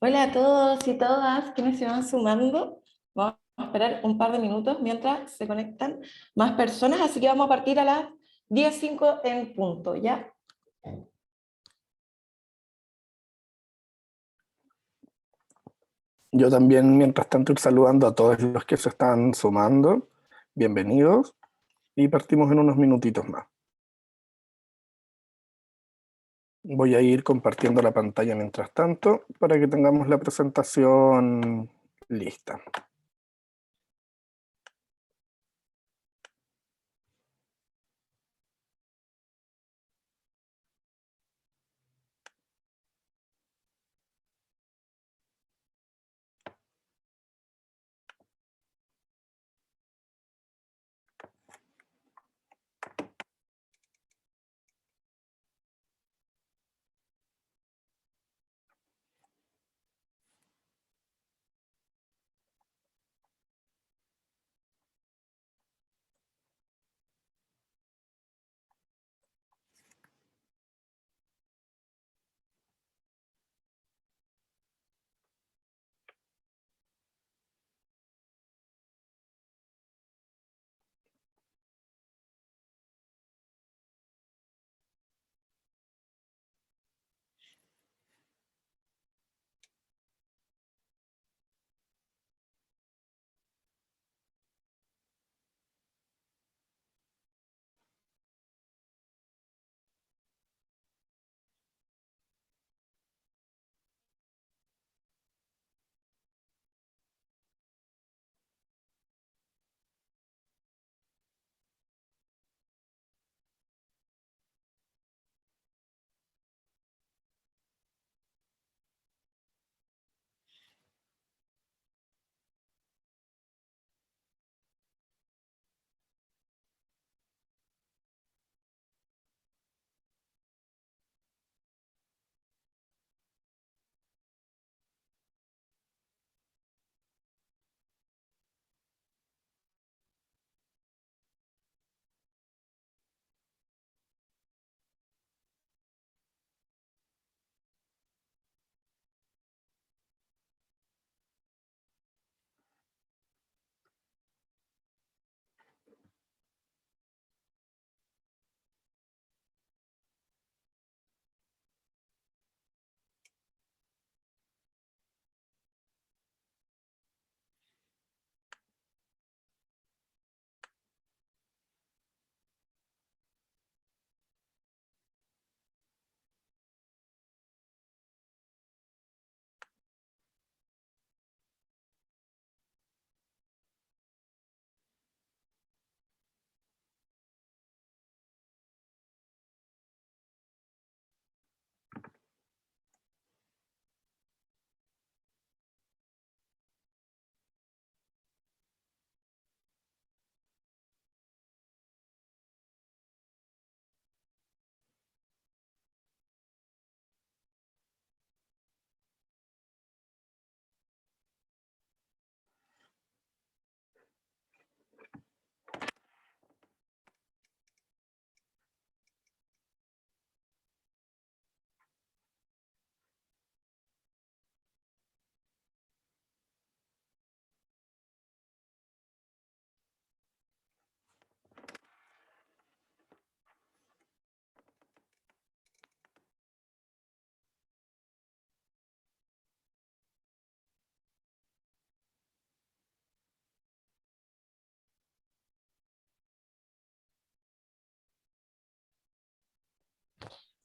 Hola a todos y todas quienes se van sumando. Vamos a esperar un par de minutos mientras se conectan más personas, así que vamos a partir a las 10:05 en punto, ¿ya? Yo también, mientras tanto, ir saludando a todos los que se están sumando. Bienvenidos y partimos en unos minutitos más. Voy a ir compartiendo la pantalla mientras tanto para que tengamos la presentación lista.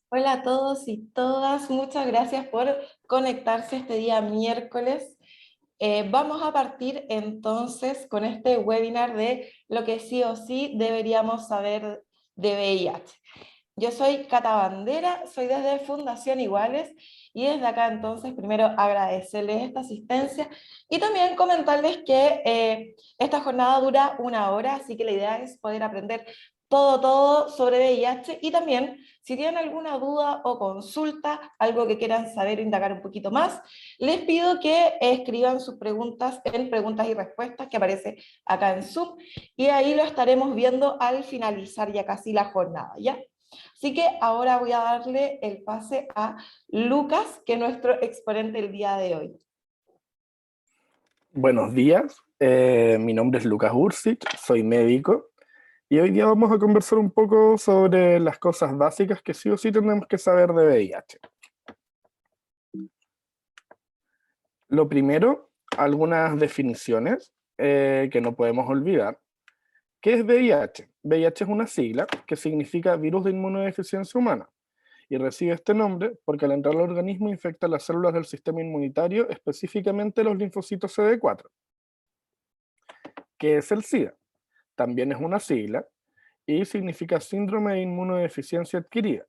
Hola a todos y todas, muchas gracias por conectarse este día miércoles. Vamos a partir entonces con este webinar de lo que sí o sí deberíamos saber de VIH. Yo soy Cata Bandera, soy desde Fundación Iguales y desde acá entonces primero agradecerles esta asistencia y también comentarles que esta jornada dura 1 hora, así que la idea es poder aprender todo sobre VIH y también si tienen alguna duda o consulta, algo que quieran saber o indagar un poquito más, les pido que escriban sus preguntas en preguntas y respuestas que aparece acá en Zoom y ahí lo estaremos viendo al finalizar ya casi la jornada, ¿ya? Así que ahora voy a darle el pase a Lucas, que es nuestro exponente el día de hoy. Buenos días, mi nombre es Lucas Ursic, soy médico y hoy día vamos a conversar un poco sobre las cosas básicas que sí o sí tenemos que saber de VIH. Lo primero, algunas definiciones que no podemos olvidar. ¿Qué es VIH? VIH es una sigla que significa virus de inmunodeficiencia humana y recibe este nombre porque al entrar al organismo infecta las células del sistema inmunitario, específicamente los linfocitos CD4. ¿Qué es el SIDA? También es una sigla y significa síndrome de inmunodeficiencia adquirida.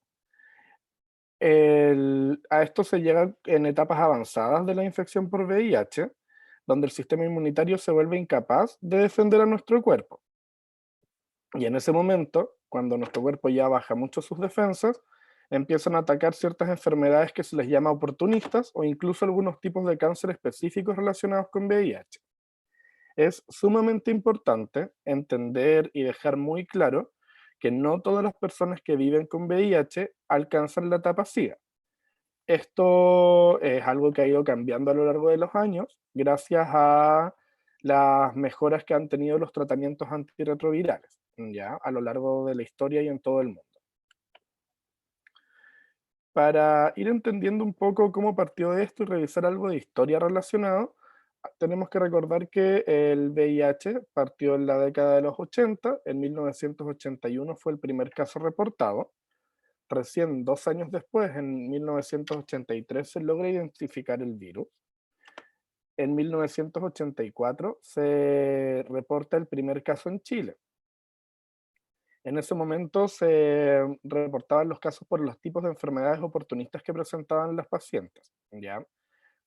A esto se llega en etapas avanzadas de la infección por VIH, donde el sistema inmunitario se vuelve incapaz de defender a nuestro cuerpo. Y en ese momento, cuando nuestro cuerpo ya baja mucho sus defensas, empiezan a atacar ciertas enfermedades que se les llama oportunistas o incluso algunos tipos de cáncer específicos relacionados con VIH. Es sumamente importante entender y dejar muy claro que no todas las personas que viven con VIH alcanzan la etapa SIDA. Esto es algo que ha ido cambiando a lo largo de los años gracias a las mejoras que han tenido los tratamientos antirretrovirales, ya a lo largo de la historia y en todo el mundo. Para ir entendiendo un poco cómo partió esto y revisar algo de historia relacionado, tenemos que recordar que el VIH partió en la década de los 80, en 1981 fue el primer caso reportado. Recién 2 años después, en 1983, se logra identificar el virus. En 1984 se reporta el primer caso en Chile. En ese momento se reportaban los casos por los tipos de enfermedades oportunistas que presentaban las pacientes, ¿ya?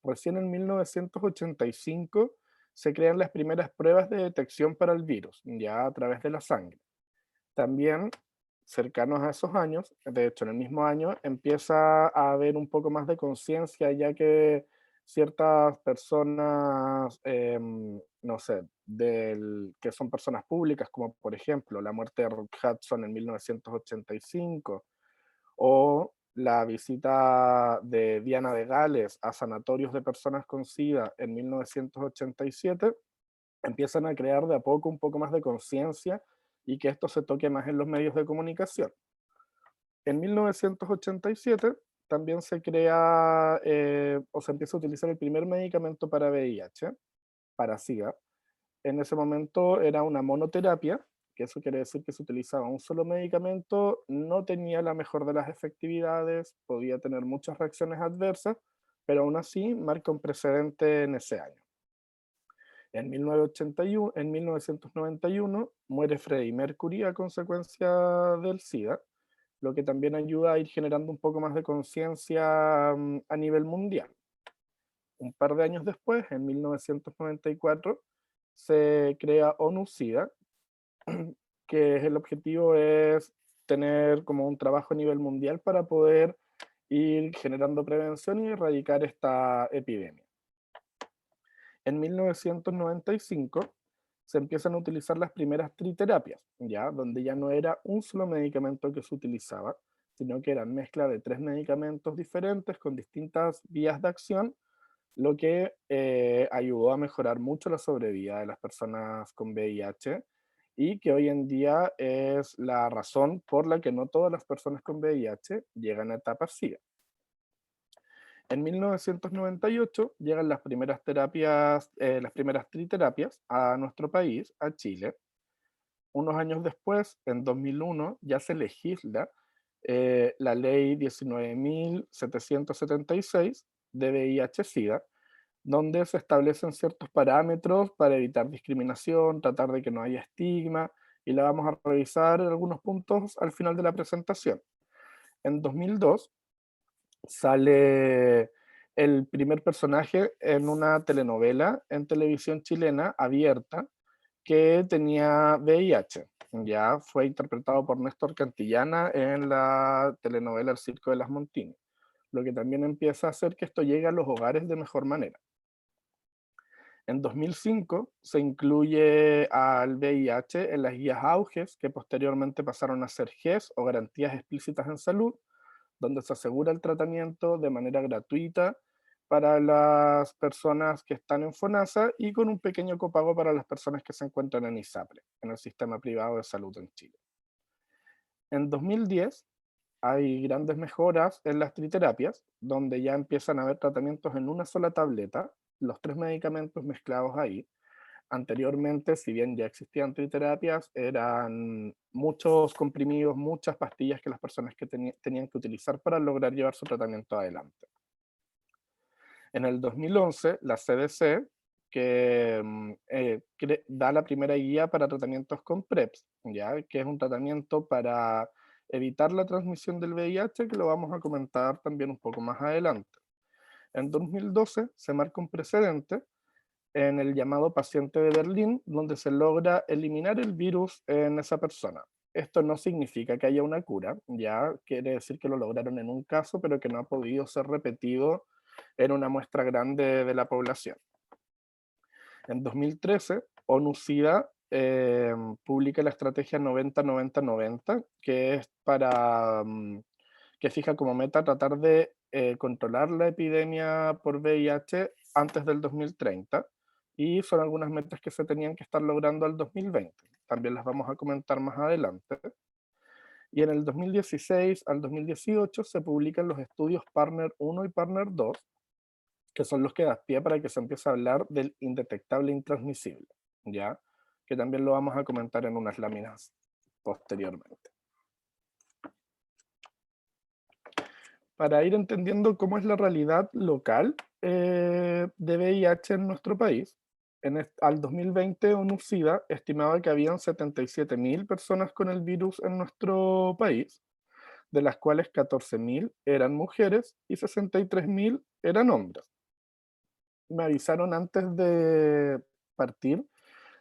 Recién en 1985 se crean las primeras pruebas de detección para el virus, ya a través de la sangre. También, cercanos a esos años, de hecho en el mismo año, empieza a haber un poco más de conciencia, ya que ciertas personas, no sé, que son personas públicas, como por ejemplo la muerte de Rock Hudson en 1985, o la visita de Diana de Gales a sanatorios de personas con SIDA en 1987, empiezan a crear de a poco un poco más de conciencia y que esto se toque más en los medios de comunicación. En 1987 también se crea o se empieza a utilizar el primer medicamento para VIH, para SIDA. En ese momento era una monoterapia, que eso quiere decir que se utilizaba un solo medicamento, no tenía la mejor de las efectividades, podía tener muchas reacciones adversas, pero aún así marca un precedente en ese año. En 1991 muere Freddie Mercury a consecuencia del SIDA, lo que también ayuda a ir generando un poco más de conciencia a nivel mundial. Un par de años después, en 1994, se crea ONU-SIDA, que el objetivo es tener como un trabajo a nivel mundial para poder ir generando prevención y erradicar esta epidemia. En 1995 se empiezan a utilizar las primeras triterapias, ¿ya? Donde ya no era un solo medicamento que se utilizaba, sino que eran mezcla de 3 medicamentos diferentes con distintas vías de acción, lo que ayudó a mejorar mucho la sobrevida de las personas con VIH y que hoy en día es la razón por la que no todas las personas con VIH llegan a etapa SIDA. En 1998 llegan las primeras terapias, las primeras triterapias a nuestro país, a Chile. Unos años después, en 2001, ya se legisla la ley 19.776 de VIH-Sida, donde se establecen ciertos parámetros para evitar discriminación, tratar de que no haya estigma, y la vamos a revisar en algunos puntos al final de la presentación. En 2002 sale el primer personaje en una telenovela en televisión chilena abierta que tenía VIH. Ya fue interpretado por Néstor Cantillana en la telenovela El Circo de las Montini, lo que también empieza a hacer que esto llegue a los hogares de mejor manera. En 2005 se incluye al VIH en las guías AUGES, que posteriormente pasaron a ser GES o Garantías Explícitas en Salud, donde se asegura el tratamiento de manera gratuita para las personas que están en FONASA y con un pequeño copago para las personas que se encuentran en ISAPRE, en el sistema privado de salud en Chile. En 2010 hay grandes mejoras en las triterapias, donde ya empiezan a haber tratamientos en una sola tableta, los 3 medicamentos mezclados ahí. Anteriormente, si bien ya existían triterapias, eran muchos comprimidos, muchas pastillas que las personas que tenían que utilizar para lograr llevar su tratamiento adelante. En el 2011, la CDC, que da la primera guía para tratamientos con PrEPs, ¿ya? Que es un tratamiento para evitar la transmisión del VIH, que lo vamos a comentar también un poco más adelante. En 2012 se marca un precedente en el llamado paciente de Berlín, donde se logra eliminar el virus en esa persona. Esto no significa que haya una cura, ya quiere decir que lo lograron en un caso, pero que no ha podido ser repetido en una muestra grande de la población. En 2013, ONU-SIDA publica la estrategia 90-90-90, que es para que fija como meta tratar de controlar la epidemia por VIH antes del 2030, y son algunas metas que se tenían que estar logrando al 2020. También las vamos a comentar más adelante. Y en el 2016 al 2018 se publican los estudios Partner 1 y Partner 2, que son los que dan pie para que se empiece a hablar del indetectable intransmisible, ¿ya? Que también lo vamos a comentar en unas láminas posteriormente. Para ir entendiendo cómo es la realidad local de VIH en nuestro país, al 2020 ONU-SIDA estimaba que habían 77.000 personas con el virus en nuestro país, de las cuales 14.000 eran mujeres y 63.000 eran hombres. Me avisaron antes de partir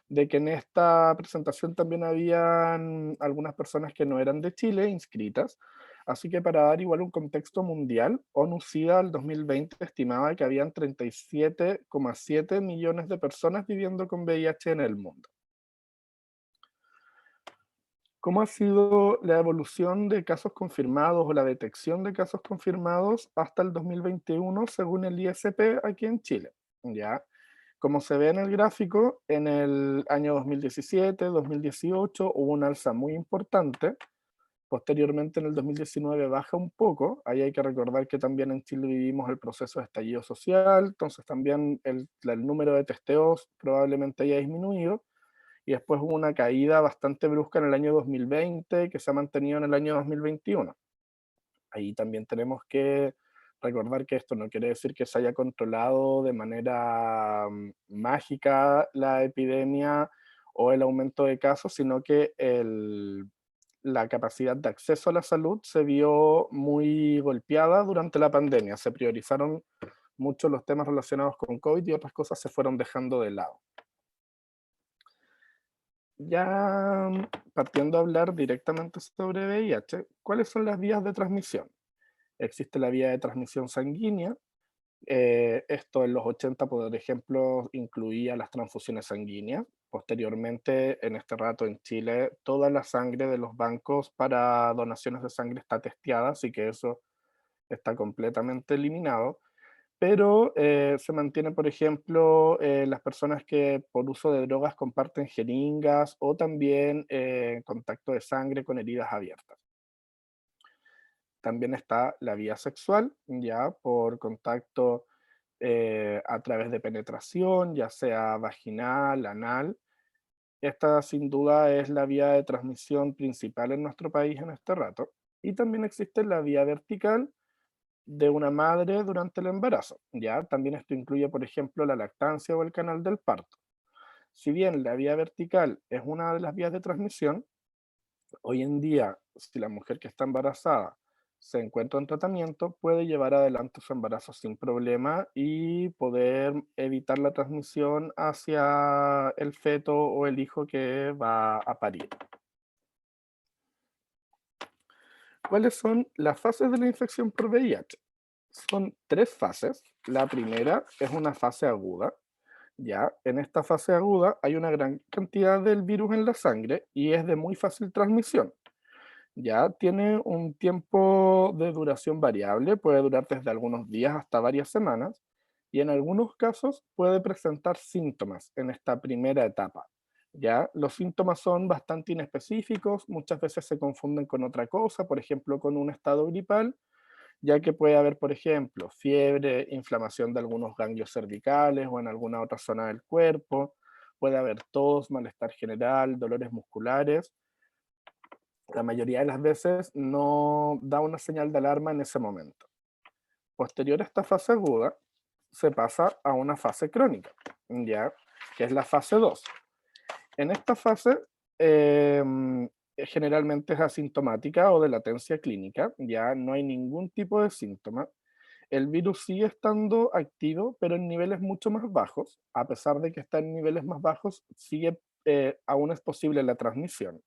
de que en esta presentación también habían algunas personas que no eran de Chile inscritas, así que para dar igual un contexto mundial, ONU-SIDA al 2020 estimaba que habían 37,7 millones de personas viviendo con VIH en el mundo. ¿Cómo ha sido la evolución de casos confirmados o la detección de casos confirmados hasta el 2021 según el ISP aquí en Chile? ¿Ya? Como se ve en el gráfico, en el año 2017, 2018 hubo un alza muy importante. Posteriormente, en el 2019 baja un poco. Ahí hay que recordar que también en Chile vivimos el proceso de estallido social, entonces también el número de testeos probablemente haya disminuido. Y después hubo una caída bastante brusca en el año 2020 que se ha mantenido en el año 2021. Ahí también tenemos que recordar que esto no quiere decir que se haya controlado de manera mágica la epidemia o el aumento de casos, sino que la capacidad de acceso a la salud se vio muy golpeada durante la pandemia. Se priorizaron mucho los temas relacionados con COVID y otras cosas se fueron dejando de lado. Ya partiendo a hablar directamente sobre VIH, ¿cuáles son las vías de transmisión? Existe la vía de transmisión sanguínea. Esto en los 80, por ejemplo, incluía las transfusiones sanguíneas. Posteriormente, en este rato en Chile, toda la sangre de los bancos para donaciones de sangre está testeada, así que eso está completamente eliminado. Pero se mantiene, por ejemplo, las personas que por uso de drogas comparten jeringas o también contacto de sangre con heridas abiertas. También está la vía sexual, ya por contacto a través de penetración, ya sea vaginal, anal. Esta sin duda es la vía de transmisión principal en nuestro país en este rato. Y también existe la vía vertical de una madre durante el embarazo. Ya también esto incluye, por ejemplo, la lactancia o el canal del parto. Si bien la vía vertical es una de las vías de transmisión, hoy en día, si la mujer que está embarazada se encuentra en tratamiento, puede llevar adelante su embarazo sin problema y poder evitar la transmisión hacia el feto o el hijo que va a parir. ¿Cuáles son las fases de la infección por VIH? Son 3 fases. La primera es una fase aguda, Ya, en esta fase aguda hay una gran cantidad del virus en la sangre y es de muy fácil transmisión. Ya tiene un tiempo de duración variable, puede durar desde algunos días hasta varias semanas, y en algunos casos puede presentar síntomas en esta primera etapa. Ya, los síntomas son bastante inespecíficos, muchas veces se confunden con otra cosa, por ejemplo, con un estado gripal, ya que puede haber, por ejemplo, fiebre, inflamación de algunos ganglios cervicales o en alguna otra zona del cuerpo, puede haber tos, malestar general, dolores musculares. La mayoría de las veces no da una señal de alarma en ese momento. Posterior a esta fase aguda, se pasa a una fase crónica, ¿ya? Que es la fase 2. En esta fase, generalmente es asintomática o de latencia clínica, ya no hay ningún tipo de síntoma. El virus sigue estando activo, pero en niveles mucho más bajos. A pesar de que está en niveles más bajos, aún es posible la transmisión.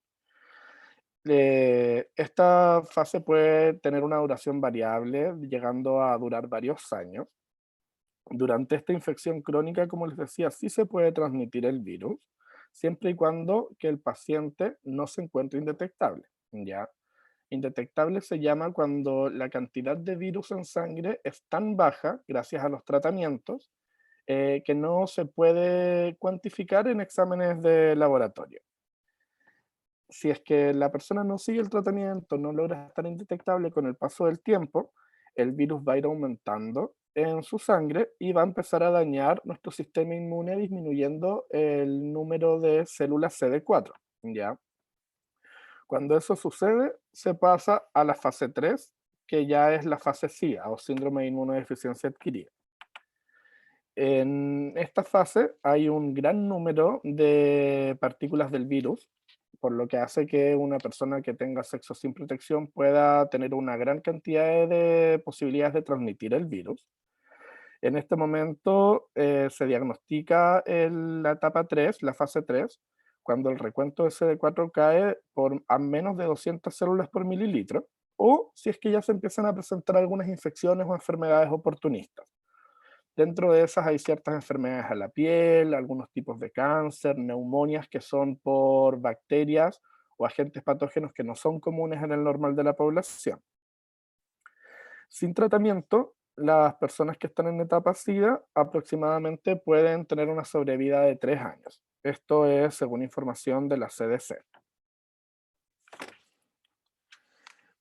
Esta fase puede tener una duración variable, llegando a durar varios años. Durante esta infección crónica, como les decía, sí se puede transmitir el virus, siempre y cuando que el paciente no se encuentre indetectable, ¿ya? Indetectable se llama cuando la cantidad de virus en sangre es tan baja, gracias a los tratamientos, que no se puede cuantificar en exámenes de laboratorio. Si es que la persona no sigue el tratamiento, no logra estar indetectable con el paso del tiempo, el virus va a ir aumentando en su sangre y va a empezar a dañar nuestro sistema inmune disminuyendo el número de células CD4, ¿ya? Cuando eso sucede, se pasa a la fase 3, que ya es la fase SIA o síndrome de inmunodeficiencia adquirida. En esta fase hay un gran número de partículas del virus, por lo que hace que una persona que tenga sexo sin protección pueda tener una gran cantidad de posibilidades de transmitir el virus. En este momento se diagnostica la etapa 3, la fase 3, cuando el recuento de CD4 cae por a menos de 200 células por mililitro, o si es que ya se empiezan a presentar algunas infecciones o enfermedades oportunistas. Dentro de esas hay ciertas enfermedades a la piel, algunos tipos de cáncer, neumonias que son por bacterias o agentes patógenos que no son comunes en el normal de la población. Sin tratamiento, las personas que están en etapa SIDA aproximadamente pueden tener una sobrevida de 3 años. Esto es según información de la CDC.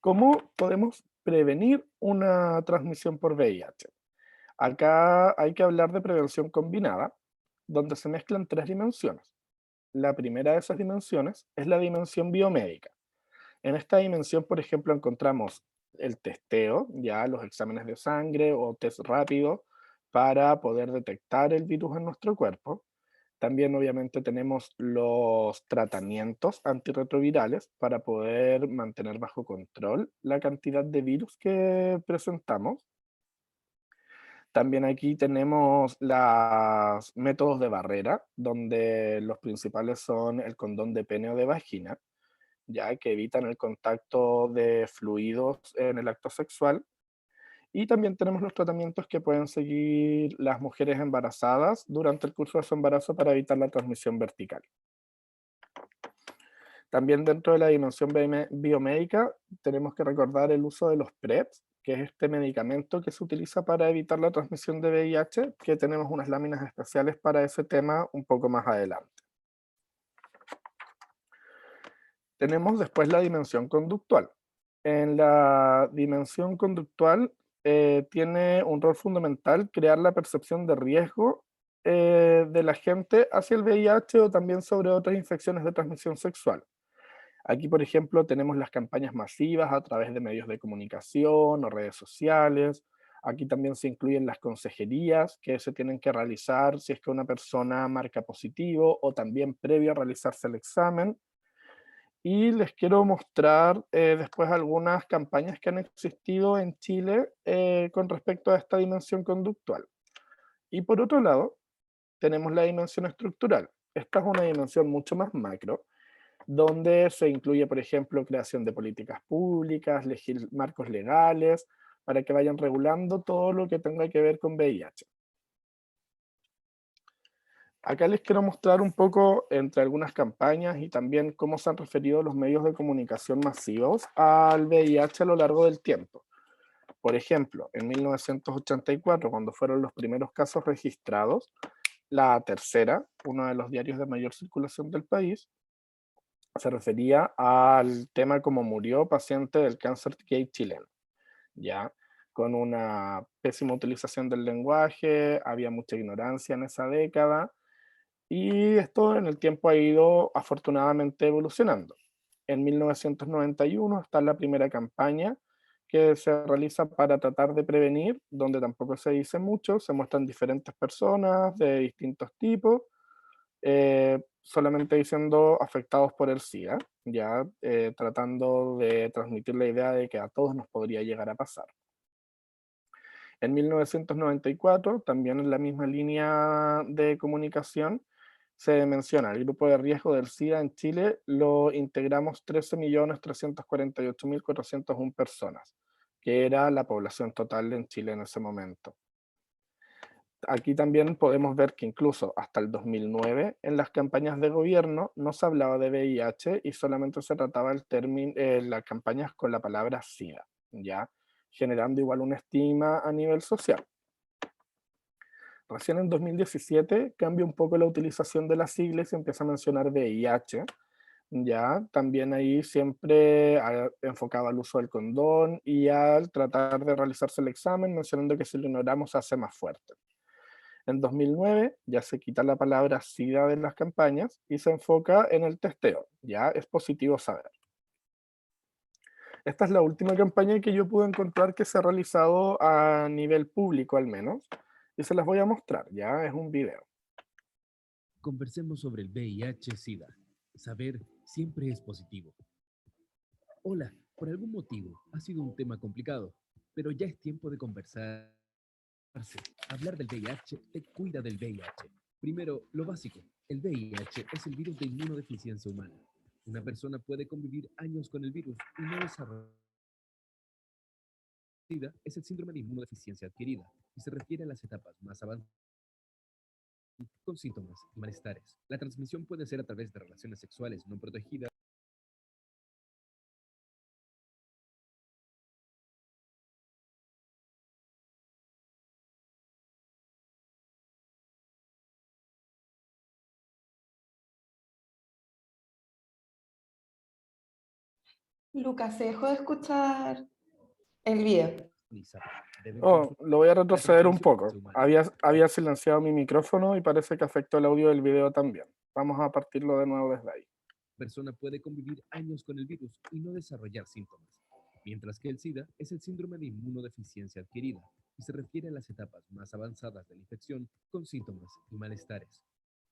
¿Cómo podemos prevenir una transmisión por VIH? Acá hay que hablar de prevención combinada, donde se mezclan 3 dimensiones. La primera de esas dimensiones es la dimensión biomédica. En esta dimensión, por ejemplo, encontramos el testeo, ya los exámenes de sangre o test rápido para poder detectar el virus en nuestro cuerpo. También obviamente tenemos los tratamientos antirretrovirales para poder mantener bajo control la cantidad de virus que presentamos. También aquí tenemos los métodos de barrera, donde los principales son el condón de pene o de vagina, ya que evitan el contacto de fluidos en el acto sexual. Y también tenemos los tratamientos que pueden seguir las mujeres embarazadas durante el curso de su embarazo para evitar la transmisión vertical. También dentro de la dimensión biomédica tenemos que recordar el uso de los PrEPs, que es este medicamento que se utiliza para evitar la transmisión de VIH, que tenemos unas láminas especiales para ese tema un poco más adelante. Tenemos después la dimensión conductual. En la dimensión conductual tiene un rol fundamental crear la percepción de riesgo de la gente hacia el VIH o también sobre otras infecciones de transmisión sexual. Aquí, por ejemplo, tenemos las campañas masivas a través de medios de comunicación o redes sociales. Aquí también se incluyen las consejerías que se tienen que realizar si es que una persona marca positivo o también previo a realizarse el examen. Y les quiero mostrar después algunas campañas que han existido en Chile con respecto a esta dimensión conductual. Y por otro lado, tenemos la dimensión estructural. Esta es una dimensión mucho más macro, donde se incluye, por ejemplo, creación de políticas públicas, marcos legales, para que vayan regulando todo lo que tenga que ver con VIH. Acá les quiero mostrar un poco entre algunas campañas y también cómo se han referido los medios de comunicación masivos al VIH a lo largo del tiempo. Por ejemplo, en 1984, cuando fueron los primeros casos registrados, La Tercera, uno de los diarios de mayor circulación del país, se refería al tema como murió paciente del cáncer gay chileno, ¿ya? Con una pésima utilización del lenguaje, había mucha ignorancia en esa década, y esto en el tiempo ha ido afortunadamente evolucionando. En 1991 está la primera campaña que se realiza para tratar de prevenir, donde tampoco se dice mucho, se muestran diferentes personas de distintos tipos, solamente diciendo afectados por el SIDA, ya tratando de transmitir la idea de que a todos nos podría llegar a pasar. En 1994, también en la misma línea de comunicación, se menciona el grupo de riesgo del SIDA en Chile lo integramos 13.348.401 personas, que era la población total en Chile en ese momento. Aquí también podemos ver que incluso hasta el 2009 en las campañas de gobierno no se hablaba de VIH y solamente se trataba el término, las campañas con la palabra SIDA, ¿ya? Generando igual un estigma a nivel social. Recién en 2017 cambia un poco la utilización de las siglas y se empieza a mencionar VIH, ya también ahí siempre enfocado al uso del condón y al tratar de realizarse el examen, mencionando que si lo ignoramos se hace más fuerte. En 2009 ya se quita la palabra SIDA de las campañas y se enfoca en el testeo, ya es positivo saber. Esta es la última campaña que yo pude encontrar que se ha realizado a nivel público al menos, y se las voy a mostrar, ya es un video. Conversemos sobre el VIH-Sida. Saber siempre es positivo. Hola, por algún motivo ha sido un tema complicado, pero ya es tiempo de conversar. Hablar del VIH te cuida del VIH. Primero, lo básico. El VIH es el virus de inmunodeficiencia humana. Una persona puede convivir años con el virus y no desarrollar. SIDA es el síndrome de inmunodeficiencia adquirida y se refiere a las etapas más avanzadas con síntomas y malestares. La transmisión puede ser a través de relaciones sexuales no protegidas. Lucas, se dejó de escuchar el video. Deben Oh, consultar lo voy a la retroceder un transmisión poco. humana. Había silenciado mi micrófono y parece que afectó el audio del video también. Vamos a partirlo de nuevo desde ahí. Persona puede convivir años con el virus y no desarrollar síntomas, mientras que el SIDA es el síndrome de inmunodeficiencia adquirida y se refiere a las etapas más avanzadas de la infección con síntomas y malestares.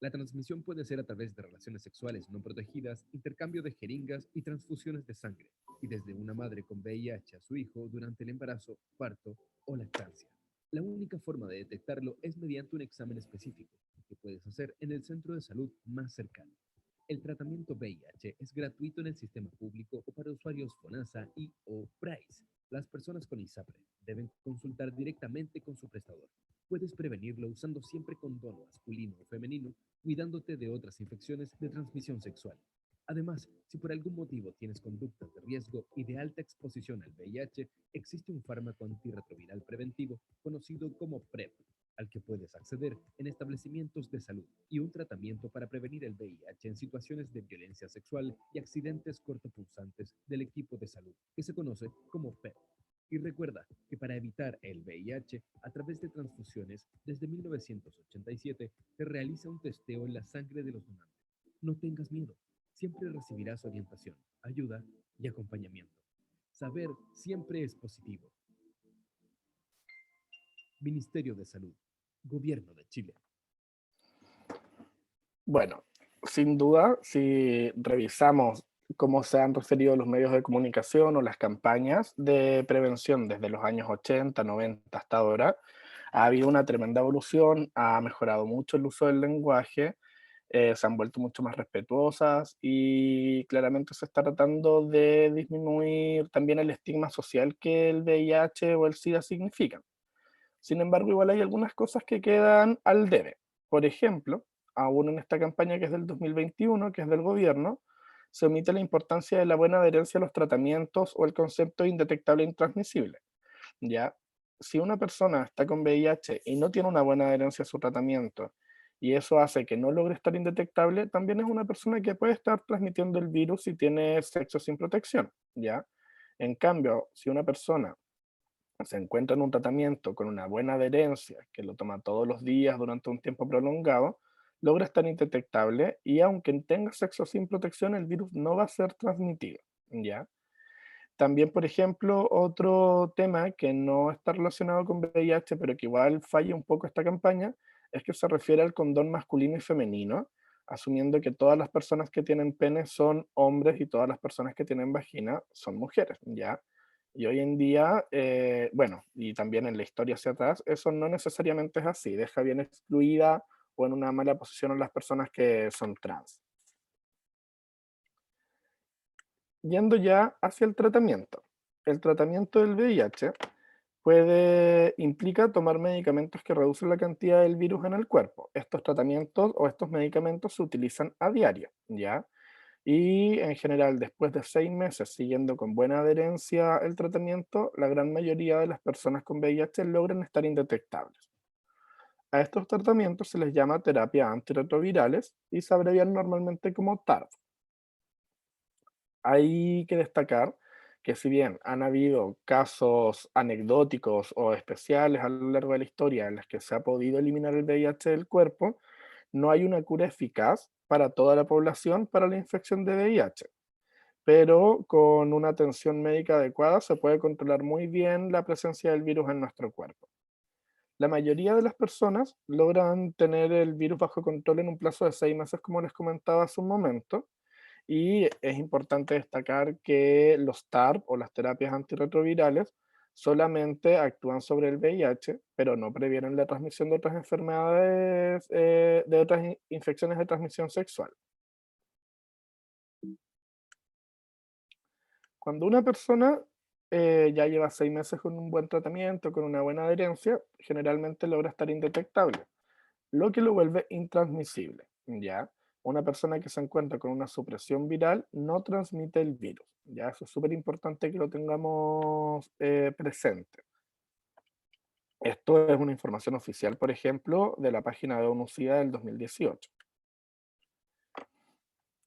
La transmisión puede ser a través de relaciones sexuales no protegidas, intercambio de jeringas y transfusiones de sangre, y desde una madre con VIH a su hijo durante el embarazo, parto o lactancia. La única forma de detectarlo es mediante un examen específico que puedes hacer en el centro de salud más cercano. El tratamiento VIH es gratuito en el sistema público o para usuarios FONASA y o PRICE. Las personas con ISAPRE deben consultar directamente con su prestador. Puedes prevenirlo usando siempre condón masculino o femenino, cuidándote de otras infecciones de transmisión sexual. Además, si por algún motivo tienes conductas de riesgo y de alta exposición al VIH, existe un fármaco antirretroviral preventivo conocido como PrEP, al que puedes acceder en establecimientos de salud, y un tratamiento para prevenir el VIH en situaciones de violencia sexual y accidentes cortopunzantes del equipo de salud, que se conoce como PEP. Y recuerda que para evitar el VIH, a través de transfusiones, desde 1987 se realiza un testeo en la sangre de los donantes. No tengas miedo, siempre recibirás orientación, ayuda y acompañamiento. Saber siempre es positivo. Ministerio de Salud, Gobierno de Chile. Bueno, sin duda, si revisamos cómo se han referido los medios de comunicación o las campañas de prevención desde los años 80, 90 hasta ahora, ha habido una tremenda evolución, ha mejorado mucho el uso del lenguaje, se han vuelto mucho más respetuosas y claramente se está tratando de disminuir también el estigma social que el VIH o el SIDA significan. Sin embargo, igual hay algunas cosas que quedan al debe. Por ejemplo, aún en esta campaña que es del 2021, que es del gobierno, se omite la importancia de la buena adherencia a los tratamientos o el concepto de indetectable e intransmisible. ¿Ya? Si una persona está con VIH y no tiene una buena adherencia a su tratamiento, y eso hace que no logre estar indetectable, también es una persona que puede estar transmitiendo el virus si tiene sexo sin protección, ¿ya? En cambio, si una persona se encuentra en un tratamiento con una buena adherencia, que lo toma todos los días durante un tiempo prolongado, logra estar indetectable y aunque tenga sexo sin protección, el virus no va a ser transmitido, ¿ya? También, por ejemplo, otro tema que no está relacionado con VIH, pero que igual falla un poco esta campaña, es que se refiere al condón masculino y femenino, asumiendo que todas las personas que tienen pene son hombres y todas las personas que tienen vagina son mujeres, ¿ya? Y hoy en día, bueno, y también en la historia hacia atrás, eso no necesariamente es así, deja bien excluida o en una mala posición a las personas que son trans. Yendo ya hacia el tratamiento. El tratamiento del VIH implica tomar medicamentos que reducen la cantidad del virus en el cuerpo. Estos tratamientos o estos medicamentos se utilizan a diario, ¿ya? Y en general, después de 6 meses siguiendo con buena adherencia el tratamiento, la gran mayoría de las personas con VIH logran estar indetectables. A estos tratamientos se les llama terapia antirretrovirales y se abrevian normalmente como TARV. Hay que destacar que si bien han habido casos anecdóticos o especiales a lo largo de la historia en los que se ha podido eliminar el VIH del cuerpo, no hay una cura eficaz para toda la población para la infección de VIH. Pero con una atención médica adecuada se puede controlar muy bien la presencia del virus en nuestro cuerpo. La mayoría de las personas logran tener el virus bajo control en un plazo de 6 meses, como les comentaba hace un momento, y es importante destacar que los TARP o las terapias antirretrovirales solamente actúan sobre el VIH, pero no previenen la transmisión de otras enfermedades, de otras infecciones de transmisión sexual. Cuando una persona ya lleva 6 meses con un buen tratamiento, con una buena adherencia, generalmente logra estar indetectable, lo que lo vuelve intransmisible, ¿ya? Una persona que se encuentra con una supresión viral no transmite el virus, ¿ya? Eso es súper importante que lo tengamos presente. Esto es una información oficial, por ejemplo, de la página de ONU-SIDA del 2018.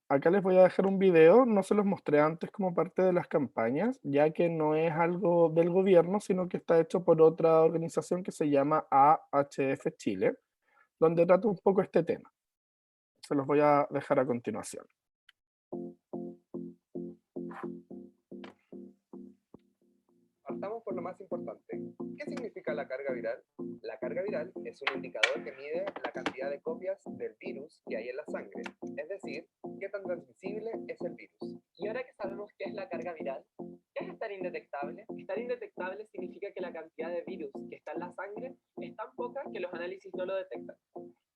Acá les voy a dejar un video, no se los mostré antes como parte de las campañas, ya que no es algo del gobierno, sino que está hecho por otra organización que se llama AHF Chile, donde trata un poco este tema. Se los voy a dejar a continuación. Partamos por lo más importante. ¿Qué significa la carga viral? La carga viral es un indicador que mide la cantidad de copias del virus que hay en la sangre, es decir, qué tan transmisible es el virus. Y ahora que sabemos qué es la carga viral, ¿qué es estar indetectable? Estar indetectable significa que la cantidad de virus que está en la sangre es tan poca que los análisis no lo detectan.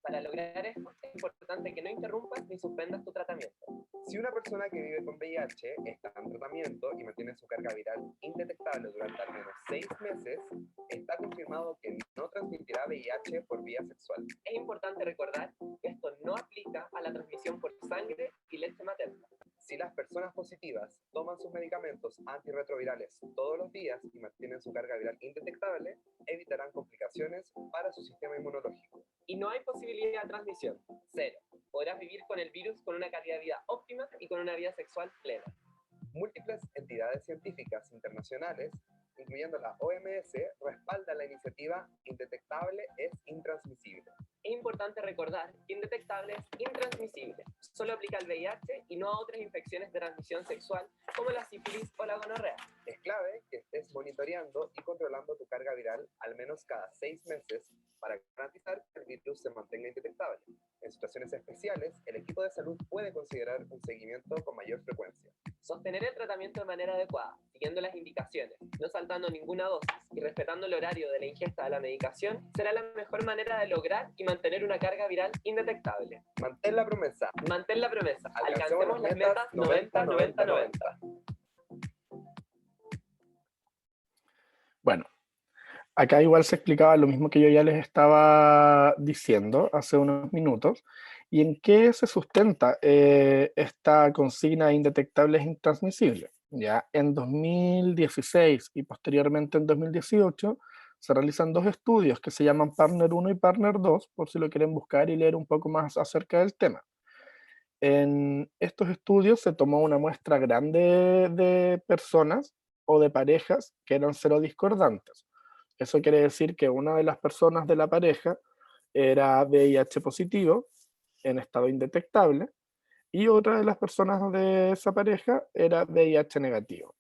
Para lograr esto, es importante que no interrumpas ni suspendas tu tratamiento. Si una persona que vive con VIH está en tratamiento y mantiene su carga viral indetectable durante al menos 6 meses, está confirmado que no transmitirá VIH por vía sexual. Es importante recordar que esto no aplica a la transmisión por sangre y leche materna. Si las personas positivas toman sus medicamentos antirretrovirales todos los días y mantienen su carga viral indetectable, evitarán complicaciones para su sistema inmunológico. Y no hay posibilidad de transmisión, cero. Podrás vivir con el virus con una calidad de vida óptima y con una vida sexual plena. Múltiples entidades científicas internacionales, incluyendo la OMS, respaldan la iniciativa Indetectable es intransmisible. Es importante recordar que indetectable es intransmisible. Solo aplica al VIH y no a otras infecciones de transmisión sexual como la sífilis o la gonorrea. Es clave que estés monitoreando y controlando tu carga viral al menos cada 6 meses para garantizar que el virus se mantenga indetectable. En situaciones especiales, el equipo de salud puede considerar un seguimiento con mayor frecuencia. Sostener el tratamiento de manera adecuada, siguiendo las indicaciones, no saltando ninguna dosis y respetando el horario de la ingesta de la medicación, será la mejor manera de lograr y mantener una carga viral indetectable. Mantén la promesa. Mantén la promesa. Alcancemos Alcancemos las metas 90-90-90. Bueno, acá igual se explicaba lo mismo que yo ya les estaba diciendo hace unos minutos, ¿Y en qué se sustenta esta consigna de indetectables e intransmisibles? Ya en 2016 y posteriormente en 2018 se realizan dos estudios que se llaman Partner 1 y Partner 2, por si lo quieren buscar y leer un poco más acerca del tema. En estos estudios se tomó una muestra grande de personas o de parejas que eran serodiscordantes. Eso quiere decir que una de las personas de la pareja era VIH positivo en estado indetectable y otra de las personas de esa pareja era VIH negativo.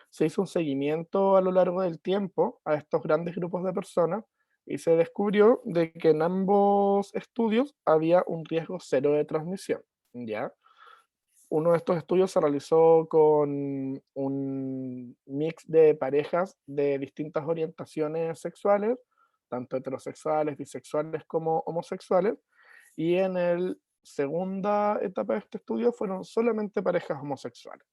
Se hizo un seguimiento a lo largo del tiempo a estos grandes grupos de personas y se descubrió de que en ambos estudios había un riesgo cero de transmisión, ¿ya? Uno de estos estudios se realizó con un mix de parejas de distintas orientaciones sexuales, tanto heterosexuales, bisexuales como homosexuales, y en la segunda etapa de este estudio fueron solamente parejas homosexuales,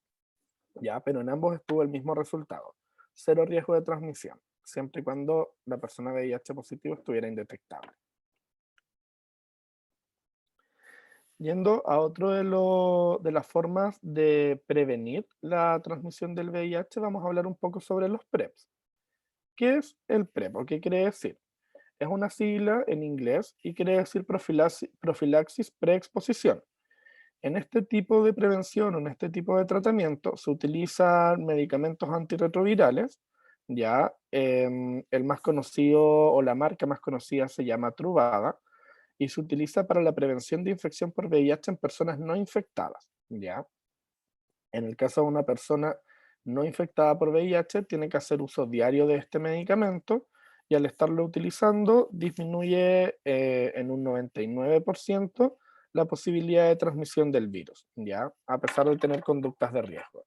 ¿ya? Pero en ambos estuvo el mismo resultado, cero riesgo de transmisión, siempre y cuando la persona VIH positivo estuviera indetectable. Yendo a otro de las formas de prevenir la transmisión del VIH, vamos a hablar un poco sobre los PrEPs. ¿Qué es el PrEP o qué quiere decir? Es una sigla en inglés y quiere decir profilaxis preexposición. En este tipo de prevención o en este tipo de tratamiento se utilizan medicamentos antirretrovirales, ya el más conocido o la marca más conocida se llama Truvada, y se utiliza para la prevención de infección por VIH en personas no infectadas, ¿ya? En el caso de una persona no infectada por VIH, tiene que hacer uso diario de este medicamento y al estarlo utilizando disminuye en un 99% la posibilidad de transmisión del virus, ¿ya? A pesar de tener conductas de riesgo.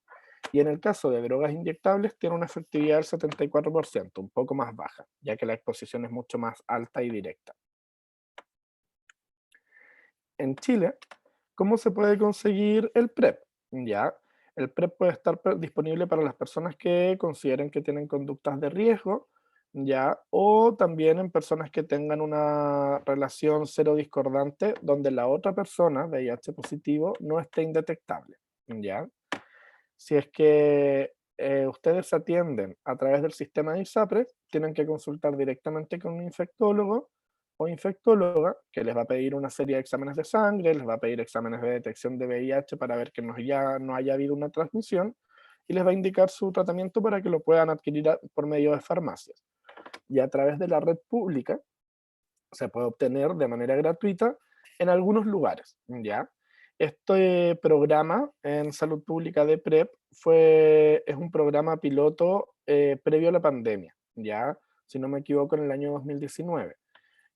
Y en el caso de drogas inyectables tiene una efectividad del 74%, un poco más baja, ya que la exposición es mucho más alta y directa. En Chile, ¿cómo se puede conseguir el PrEP? Ya, el PrEP puede estar disponible para las personas que consideren que tienen conductas de riesgo, ya, o también en personas que tengan una relación cero discordante donde la otra persona, VIH positivo, no esté indetectable, ya. Si es que ustedes se atienden a través del sistema de ISAPRES, tienen que consultar directamente con un infectólogo o infectóloga que les va a pedir una serie de exámenes de sangre, les va a pedir exámenes de detección de VIH para ver que ya no haya habido una transmisión y les va a indicar su tratamiento para que lo puedan adquirir por medio de farmacias. Y a través de la red pública se puede obtener de manera gratuita en algunos lugares, ¿ya? Este programa en salud pública de PrEP es un programa piloto previo a la pandemia, ¿ya? Si no me equivoco, en el año 2019.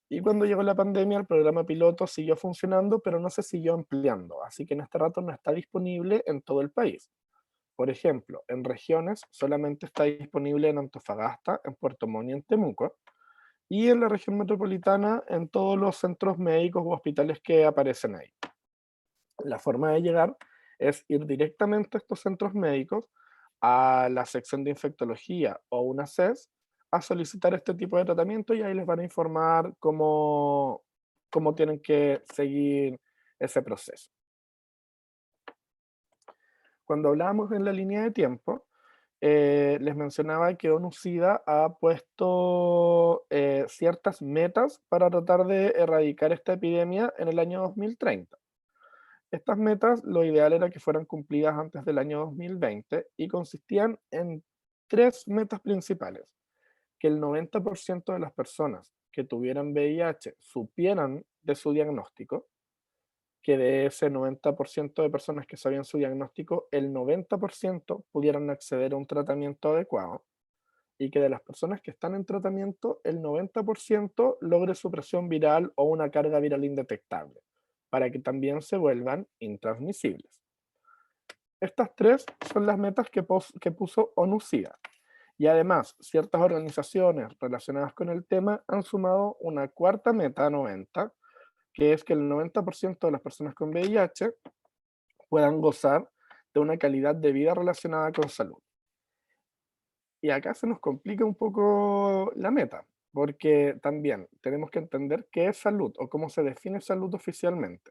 Y cuando llegó la pandemia, el programa piloto siguió funcionando, pero no se siguió ampliando, así que en este rato no está disponible en todo el país. Por ejemplo, en regiones solamente está disponible en Antofagasta, en Puerto Montt y en Temuco, y en la región metropolitana en todos los centros médicos u hospitales que aparecen ahí. La forma de llegar es ir directamente a estos centros médicos, a la sección de infectología o una CES, a solicitar este tipo de tratamiento y ahí les van a informar cómo tienen que seguir ese proceso. Cuando hablábamos en la línea de tiempo, les mencionaba que ONU-SIDA ha puesto ciertas metas para tratar de erradicar esta epidemia en el año 2030. Estas metas, lo ideal era que fueran cumplidas antes del año 2020 y consistían en tres metas principales. Que el 90% de las personas que tuvieran VIH supieran de su diagnóstico, que de ese 90% de personas que sabían su diagnóstico, el 90% pudieran acceder a un tratamiento adecuado y que de las personas que están en tratamiento, el 90% logre supresión viral o una carga viral indetectable, para que también se vuelvan intransmisibles. Estas tres son las metas que puso ONU-SIDA. Y además, ciertas organizaciones relacionadas con el tema han sumado una cuarta meta 90, que es que el 90% de las personas con VIH puedan gozar de una calidad de vida relacionada con salud. Y acá se nos complica un poco la meta, porque también tenemos que entender qué es salud o cómo se define salud oficialmente.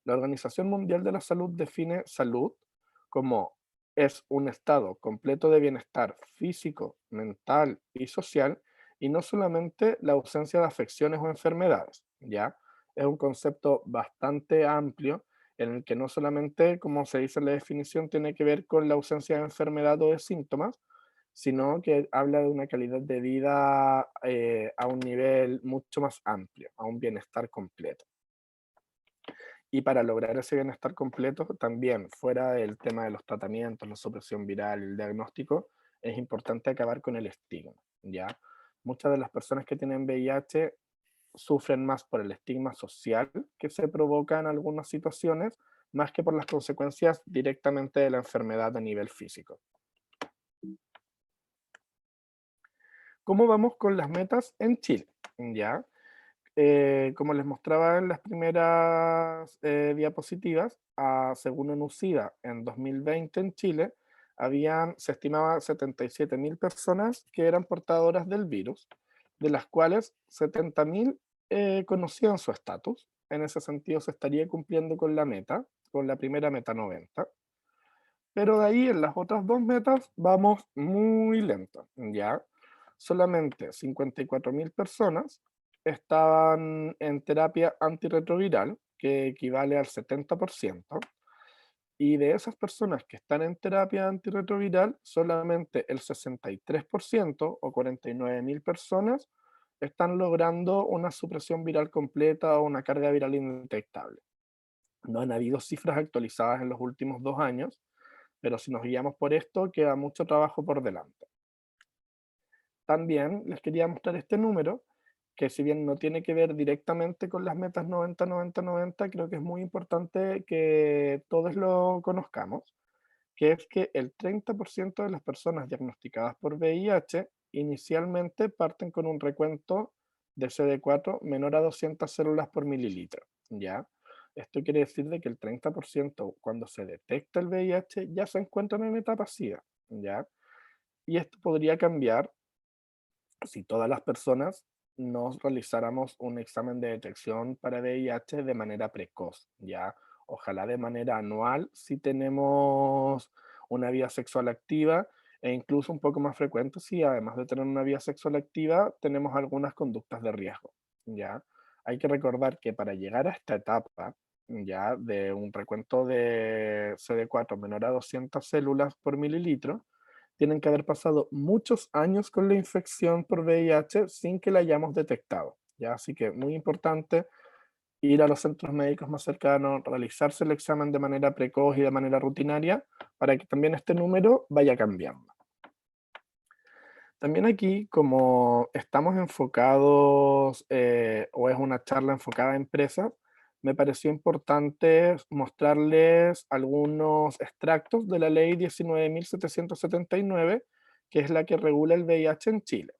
La Organización Mundial de la Salud define salud como es un estado completo de bienestar físico, mental y social, y no solamente la ausencia de afecciones o enfermedades, ¿ya? Es un concepto bastante amplio en el que no solamente, como se dice en la definición, tiene que ver con la ausencia de enfermedad o de síntomas, sino que habla de una calidad de vida a un nivel mucho más amplio, a un bienestar completo. Y para lograr ese bienestar completo, también fuera del tema de los tratamientos, la supresión viral, el diagnóstico, es importante acabar con el estigma, ¿ya? Muchas de las personas que tienen VIH sufren más por el estigma social que se provoca en algunas situaciones, más que por las consecuencias directamente de la enfermedad a nivel físico. ¿Cómo vamos con las metas en Chile? ¿Ya? Como les mostraba en las primeras diapositivas, según UNUCIDA, en 2020 en Chile, se estimaba 77.000 personas que eran portadoras del virus, de las cuales 70.000 conocían su estatus. En ese sentido se estaría cumpliendo con la meta, con la primera meta 90. Pero de ahí en las otras dos metas vamos muy lento, ¿ya? Solamente 54.000 personas estaban en terapia antirretroviral, que equivale al 70%, y de esas personas que están en terapia antirretroviral, solamente el 63% o 49.000 personas están logrando una supresión viral completa o una carga viral indetectable. No han habido cifras actualizadas en los últimos 2 años, pero si nos guiamos por esto, queda mucho trabajo por delante. También les quería mostrar este número, que si bien no tiene que ver directamente con las metas 90-90-90, creo que es muy importante que todos lo conozcamos, que es que el 30% de las personas diagnosticadas por VIH inicialmente parten con un recuento de CD4 menor a 200 células por mililitro, ¿ya? Esto quiere decir de que el 30% cuando se detecta el VIH ya se encuentran en etapa SIDA, ¿ya? Y esto podría cambiar si todas las personas nos realizáramos un examen de detección para VIH de manera precoz, ¿ya? Ojalá de manera anual si tenemos una vida sexual activa e incluso un poco más frecuente si además de tener una vida sexual activa tenemos algunas conductas de riesgo, ¿ya? Hay que recordar que para llegar a esta etapa, ya de un recuento de CD4 menor a 200 células por mililitro, tienen que haber pasado muchos años con la infección por VIH sin que la hayamos detectado, ¿ya? Así que muy importante ir a los centros médicos más cercanos, realizarse el examen de manera precoz y de manera rutinaria para que también este número vaya cambiando. También aquí, como estamos enfocados, o es una charla enfocada a empresas, me pareció importante mostrarles algunos extractos de la ley 19.779, que es la que regula el VIH en Chile.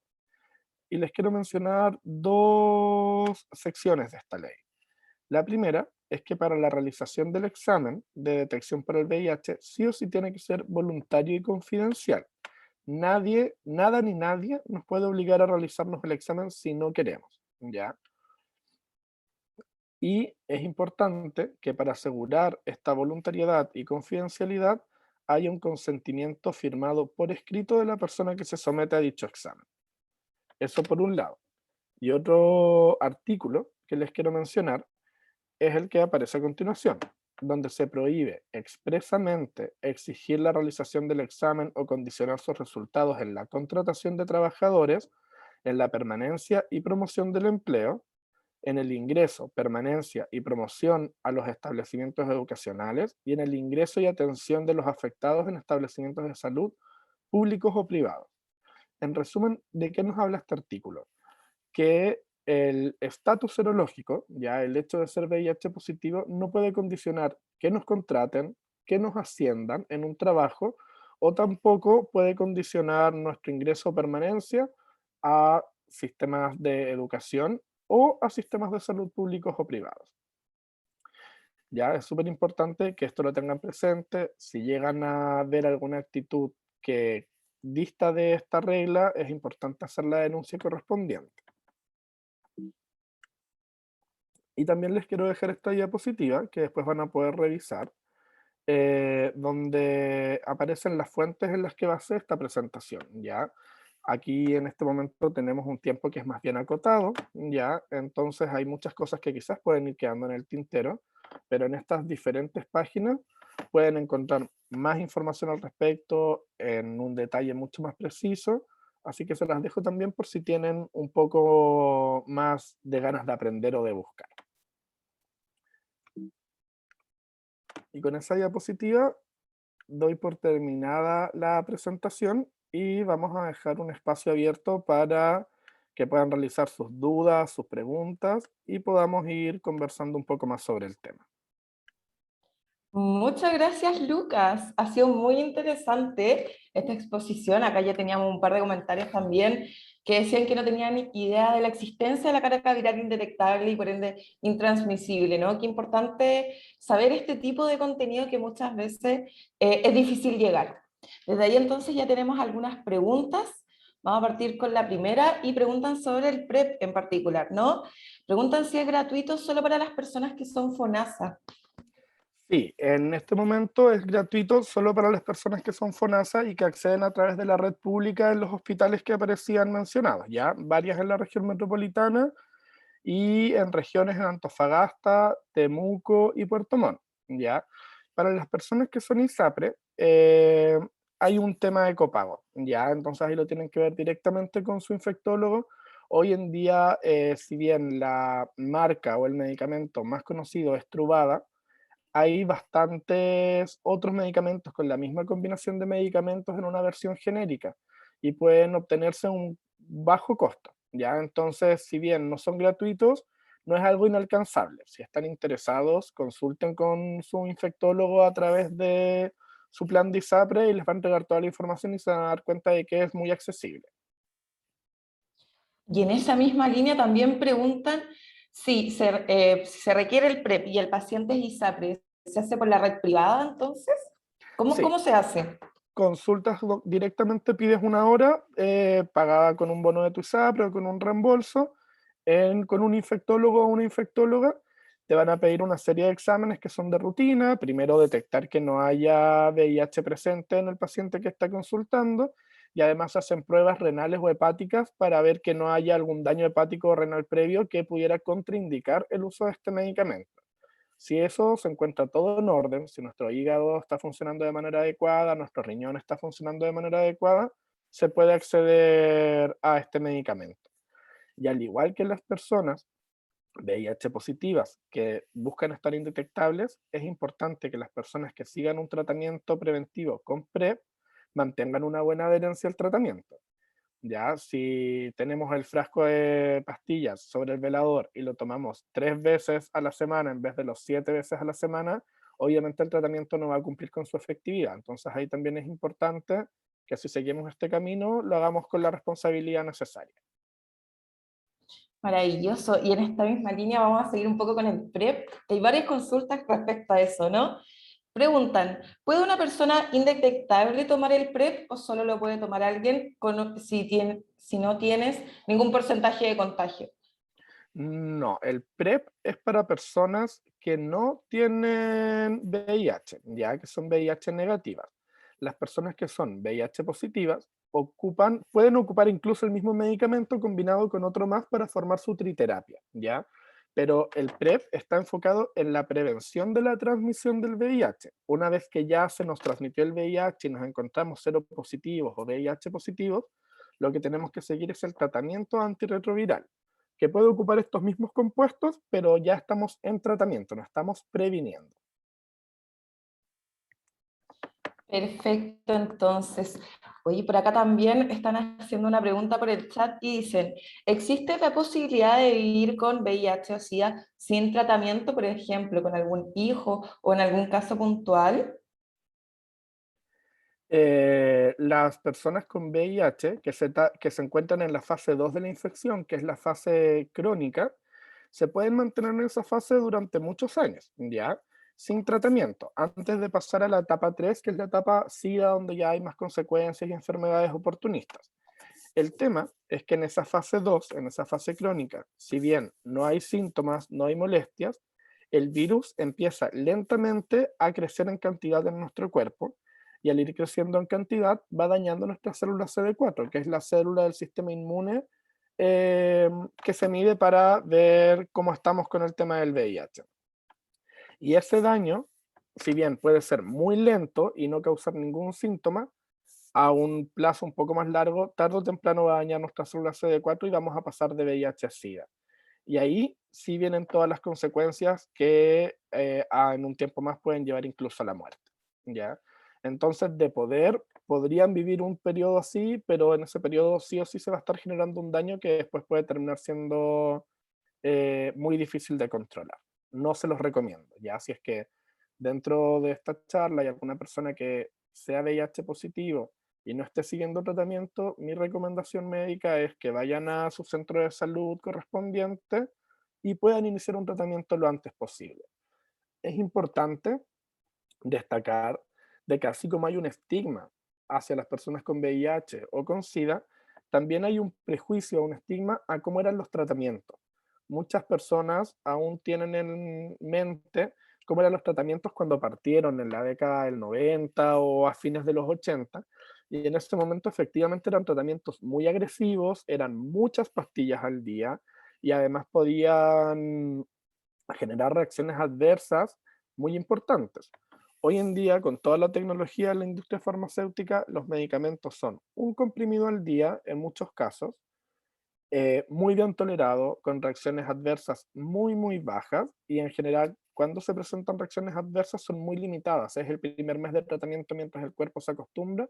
Y les quiero mencionar dos secciones de esta ley. La primera es que para la realización del examen de detección para el VIH, sí o sí tiene que ser voluntario y confidencial. Nadie, nada ni nadie nos puede obligar a realizarnos el examen si no queremos, ¿ya? Y es importante que para asegurar esta voluntariedad y confidencialidad haya un consentimiento firmado por escrito de la persona que se somete a dicho examen. Eso por un lado. Y otro artículo que les quiero mencionar es el que aparece a continuación, donde se prohíbe expresamente exigir la realización del examen o condicionar sus resultados en la contratación de trabajadores, en la permanencia y promoción del empleo, en el ingreso, permanencia y promoción a los establecimientos educacionales y en el ingreso y atención de los afectados en establecimientos de salud públicos o privados. En resumen, ¿de qué nos habla este artículo? Que el estatus serológico, ya el hecho de ser VIH positivo, no puede condicionar que nos contraten, que nos asciendan en un trabajo, o tampoco puede condicionar nuestro ingreso o permanencia a sistemas de educación o a sistemas de salud públicos o privados. Ya es súper importante que esto lo tengan presente. Si llegan a ver alguna actitud que dista de esta regla, es importante hacer la denuncia correspondiente. Y también les quiero dejar esta diapositiva que después van a poder revisar, donde aparecen las fuentes en las que basé esta presentación, ¿ya? Aquí en este momento tenemos un tiempo que es más bien acotado, ¿ya? Entonces hay muchas cosas que quizás pueden ir quedando en el tintero, pero en estas diferentes páginas pueden encontrar más información al respecto en un detalle mucho más preciso, así que se las dejo también por si tienen un poco más de ganas de aprender o de buscar. Y con esa diapositiva doy por terminada la presentación y vamos a dejar un espacio abierto para que puedan realizar sus dudas, sus preguntas y podamos ir conversando un poco más sobre el tema. Muchas gracias, Lucas. Ha sido muy interesante esta exposición. Acá ya teníamos un par de comentarios también que decían que no tenían ni idea de la existencia de la carga viral indetectable y por ende intransmisible, ¿no? Qué importante saber este tipo de contenido que muchas veces es difícil llegar. Desde ahí entonces ya tenemos algunas preguntas. Vamos a partir con la primera y preguntan sobre el PrEP en particular, ¿no? Preguntan si es gratuito solo para las personas que son FONASA. Sí, en este momento es gratuito solo para las personas que son FONASA y que acceden a través de la red pública en los hospitales que aparecían mencionados, ya varias en la región metropolitana y en regiones en Antofagasta, Temuco y Puerto Montt, ¿ya? Para las personas que son ISAPRE, hay un tema de copago, ¿ya? Entonces ahí lo tienen que ver directamente con su infectólogo. Hoy en día, si bien la marca o el medicamento más conocido es Truvada, hay bastantes otros medicamentos con la misma combinación de medicamentos en una versión genérica y pueden obtenerse a un bajo costo, ¿ya? Entonces, si bien no son gratuitos, no es algo inalcanzable. Si están interesados, consulten con su infectólogo a través de su plan de ISAPRE y les va a entregar toda la información y se van a dar cuenta de que es muy accesible. Y en esa misma línea también preguntan si se requiere el PrEP y el paciente es ISAPRE, ¿se hace por la red privada entonces? Sí, ¿Cómo se hace? consultas directamente, pides una hora pagada con un bono de tu ISAPRE o con un reembolso, con un infectólogo o una infectóloga. Te van a pedir una serie de exámenes que son de rutina. Primero, detectar que no haya VIH presente en el paciente que está consultando, y además hacen pruebas renales o hepáticas para ver que no haya algún daño hepático o renal previo que pudiera contraindicar el uso de este medicamento. Si eso se encuentra todo en orden, si nuestro hígado está funcionando de manera adecuada, nuestro riñón está funcionando de manera adecuada, se puede acceder a este medicamento. Y al igual que las personas VIH positivas que buscan estar indetectables, es importante que las personas que sigan un tratamiento preventivo con PrEP mantengan una buena adherencia al tratamiento. Ya, si tenemos el frasco de pastillas sobre el velador y lo tomamos 3 veces a la semana en vez de los 7 veces a la semana, obviamente el tratamiento no va a cumplir con su efectividad. Entonces ahí también es importante que si seguimos este camino, lo hagamos con la responsabilidad necesaria. Maravilloso. Y en esta misma línea vamos a seguir un poco con el PrEP. Hay varias consultas respecto a eso, ¿no? Preguntan, ¿puede una persona indetectable tomar el PrEP o solo lo puede tomar alguien si no tienes ningún porcentaje de contagio? No, el PrEP es para personas que no tienen VIH, ya que son VIH negativas. Las personas que son VIH positivas pueden ocupar incluso el mismo medicamento combinado con otro más para formar su triterapia, ¿ya? Pero el PrEP está enfocado en la prevención de la transmisión del VIH. Una vez que ya se nos transmitió el VIH y nos encontramos seropositivos o VIH positivos, lo que tenemos que seguir es el tratamiento antirretroviral, que puede ocupar estos mismos compuestos, pero ya estamos en tratamiento, no estamos previniendo. Perfecto, entonces. Oye, por acá también están haciendo una pregunta por el chat y dicen, ¿existe la posibilidad de vivir con VIH o SIDA sin tratamiento, por ejemplo, con algún hijo o en algún caso puntual? Las personas con VIH que se encuentran en la fase 2 de la infección, que es la fase crónica, se pueden mantener en esa fase durante muchos años, ¿ya? Sin tratamiento, antes de pasar a la etapa 3, que es la etapa SIDA, donde ya hay más consecuencias y enfermedades oportunistas. El tema es que en esa fase 2, en esa fase crónica, si bien no hay síntomas, no hay molestias, el virus empieza lentamente a crecer en cantidad en nuestro cuerpo, y al ir creciendo en cantidad va dañando nuestra célula CD4, que es la célula del sistema inmune que se mide para ver cómo estamos con el tema del VIH. Y ese daño, si bien puede ser muy lento y no causar ningún síntoma, a un plazo un poco más largo, tarde o temprano va a dañar nuestra célula CD4 y vamos a pasar de VIH a SIDA. Y ahí sí vienen todas las consecuencias que en un tiempo más pueden llevar incluso a la muerte, ¿ya? Entonces, de poder, podrían vivir un periodo así, pero en ese periodo sí o sí se va a estar generando un daño que después puede terminar siendo muy difícil de controlar. No se los recomiendo, ya si es que dentro de esta charla hay alguna persona que sea VIH positivo y no esté siguiendo tratamiento, mi recomendación médica es que vayan a su centro de salud correspondiente y puedan iniciar un tratamiento lo antes posible. Es importante destacar de que así como hay un estigma hacia las personas con VIH o con SIDA, también hay un prejuicio, un estigma a cómo eran los tratamientos. Muchas personas aún tienen en mente cómo eran los tratamientos cuando partieron en la década del 90 o a fines de los 80, y en ese momento efectivamente eran tratamientos muy agresivos, eran muchas pastillas al día y además podían generar reacciones adversas muy importantes. Hoy en día, con toda la tecnología de la industria farmacéutica, los medicamentos son un comprimido al día en muchos casos, muy bien tolerado, con reacciones adversas muy, muy bajas, y en general, cuando se presentan reacciones adversas son muy limitadas. Es el primer mes de tratamiento mientras el cuerpo se acostumbra,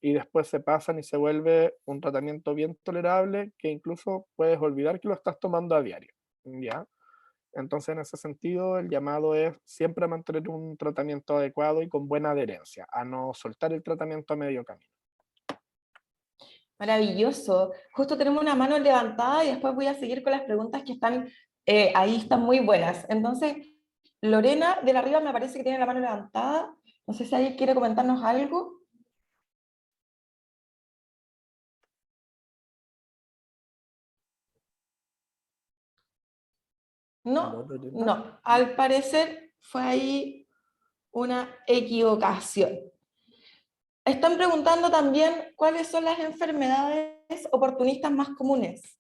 y después se pasan y se vuelve un tratamiento bien tolerable que incluso puedes olvidar que lo estás tomando a diario, ¿ya? Entonces, en ese sentido, el llamado es siempre a mantener un tratamiento adecuado y con buena adherencia, a no soltar el tratamiento a medio camino. Maravilloso. Justo tenemos una mano levantada y después voy a seguir con las preguntas que están ahí, están muy buenas. Entonces, Lorena de la Riva me parece que tiene la mano levantada. No sé si alguien quiere comentarnos algo. ¿Aló, No, Lorena? no. Al parecer fue ahí una equivocación. Están preguntando también cuáles son las enfermedades oportunistas más comunes.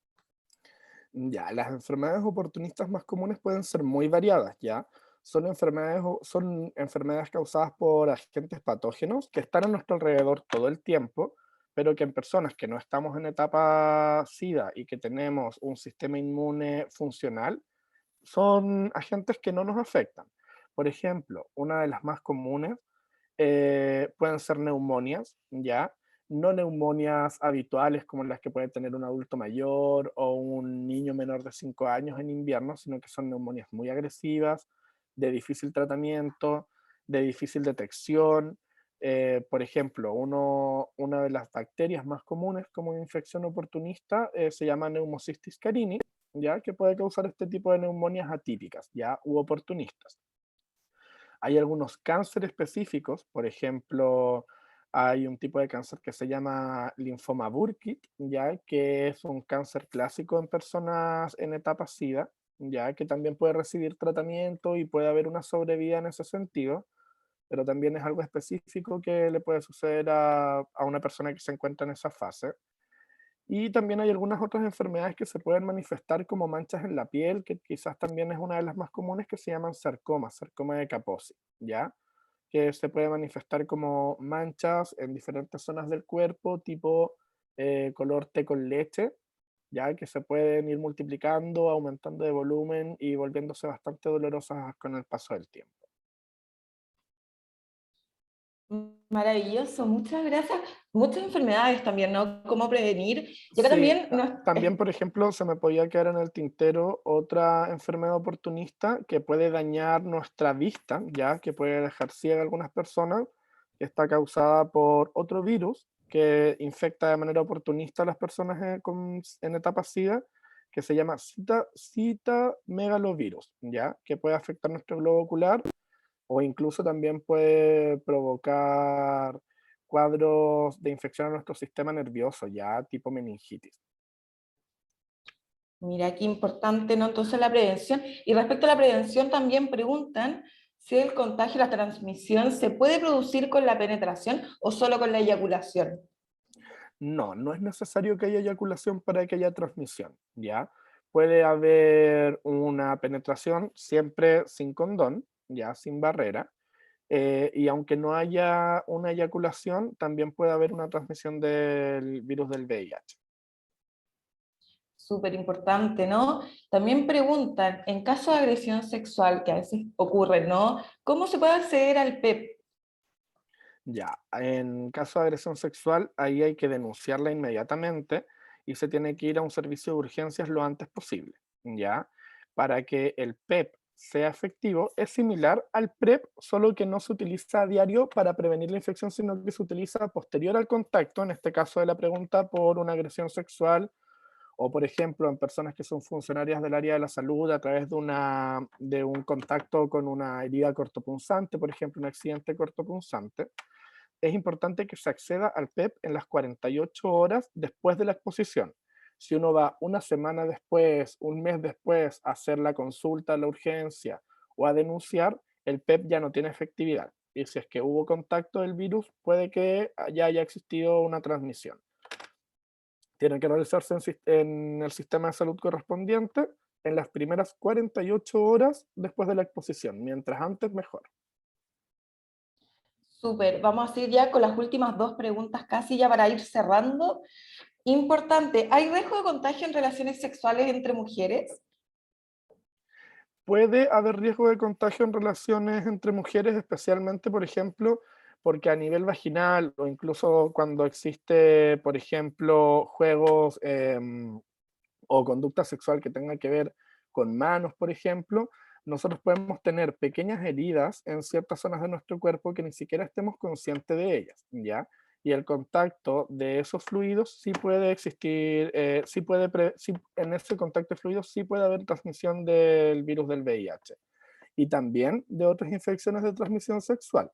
Ya, las enfermedades oportunistas más comunes pueden ser muy variadas, ¿ya? Son enfermedades causadas por agentes patógenos que están a nuestro alrededor todo el tiempo, pero que en personas que no estamos en etapa SIDA y que tenemos un sistema inmune funcional, son agentes que no nos afectan. Por ejemplo, una de las más comunes pueden ser neumonias, ¿ya? No neumonias habituales como las que puede tener un adulto mayor o un niño menor de 5 años en invierno, sino que son neumonias muy agresivas, de difícil tratamiento, de difícil detección. Por ejemplo, una de las bacterias más comunes como infección oportunista se llama Pneumocystis carini, ¿ya? Que puede causar este tipo de neumonias atípicas, ¿ya? U oportunistas. Hay algunos cánceres específicos, por ejemplo, hay un tipo de cáncer que se llama linfoma Burkitt, ya que es un cáncer clásico en personas en etapa SIDA, ya que también puede recibir tratamiento y puede haber una sobrevida en ese sentido, pero también es algo específico que le puede suceder a una persona que se encuentra en esa fase. Y también hay algunas otras enfermedades que se pueden manifestar como manchas en la piel, que quizás también es una de las más comunes, que se llaman sarcomas, sarcoma de Kaposi, ¿ya? Que se puede manifestar como manchas en diferentes zonas del cuerpo, tipo color té con leche, ¿ya? Que se pueden ir multiplicando, aumentando de volumen y volviéndose bastante dolorosas con el paso del tiempo. Maravilloso, muchas gracias. Muchas enfermedades también, ¿no? ¿Cómo prevenir? Y acá Sí, también nos... también, por ejemplo, se me podía quedar en el tintero otra enfermedad oportunista que puede dañar nuestra vista, ya que puede dejar ciega a algunas personas, que está causada por otro virus que infecta de manera oportunista a las personas en etapa SIDA, que se llama citomegalovirus, ya que puede afectar nuestro globo ocular o incluso también puede provocar cuadros de infección a nuestro sistema nervioso, ya tipo meningitis. Mira, qué importante, ¿no? Entonces la prevención. Y respecto a la prevención también preguntan si el contagio, la transmisión, ¿se puede producir con la penetración o solo con la eyaculación? No, no es necesario que haya eyaculación para que haya transmisión, ¿ya? Puede haber una penetración siempre sin condón, ya, sin barrera, y aunque no haya una eyaculación, también puede haber una transmisión del virus del VIH. Súper importante, ¿no? También preguntan, en caso de agresión sexual, que a veces ocurre, ¿no? ¿Cómo se puede acceder al PEP? Ya, en caso de agresión sexual, ahí hay que denunciarla inmediatamente y se tiene que ir a un servicio de urgencias lo antes posible, ¿ya? Para que el PEP sea efectivo, es similar al PrEP, solo que no se utiliza a diario para prevenir la infección, sino que se utiliza posterior al contacto, en este caso de la pregunta por una agresión sexual, o por ejemplo en personas que son funcionarias del área de la salud a través de un contacto con una herida cortopunzante, por ejemplo un accidente cortopunzante. Es importante que se acceda al PEP en las 48 horas después de la exposición. Si uno va una semana después, un mes después a hacer la consulta a la urgencia o a denunciar, el PEP ya no tiene efectividad. Y si es que hubo contacto del virus, puede que ya haya existido una transmisión. Tiene que realizarse en el sistema de salud correspondiente en las primeras 48 horas después de la exposición. Mientras antes, mejor. Súper, vamos a ir ya con las últimas dos preguntas casi ya para ir cerrando. Importante, ¿hay riesgo de contagio en relaciones sexuales entre mujeres? Puede haber riesgo de contagio en relaciones entre mujeres, especialmente, por ejemplo, porque a nivel vaginal o incluso cuando existe, por ejemplo, juegos o conducta sexual que tenga que ver con manos, por ejemplo, nosotros podemos tener pequeñas heridas en ciertas zonas de nuestro cuerpo que ni siquiera estemos conscientes de ellas, ¿ya? Y el contacto de esos fluidos sí puede existir, sí, en ese contacto de fluidos sí puede haber transmisión del virus del VIH y también de otras infecciones de transmisión sexual.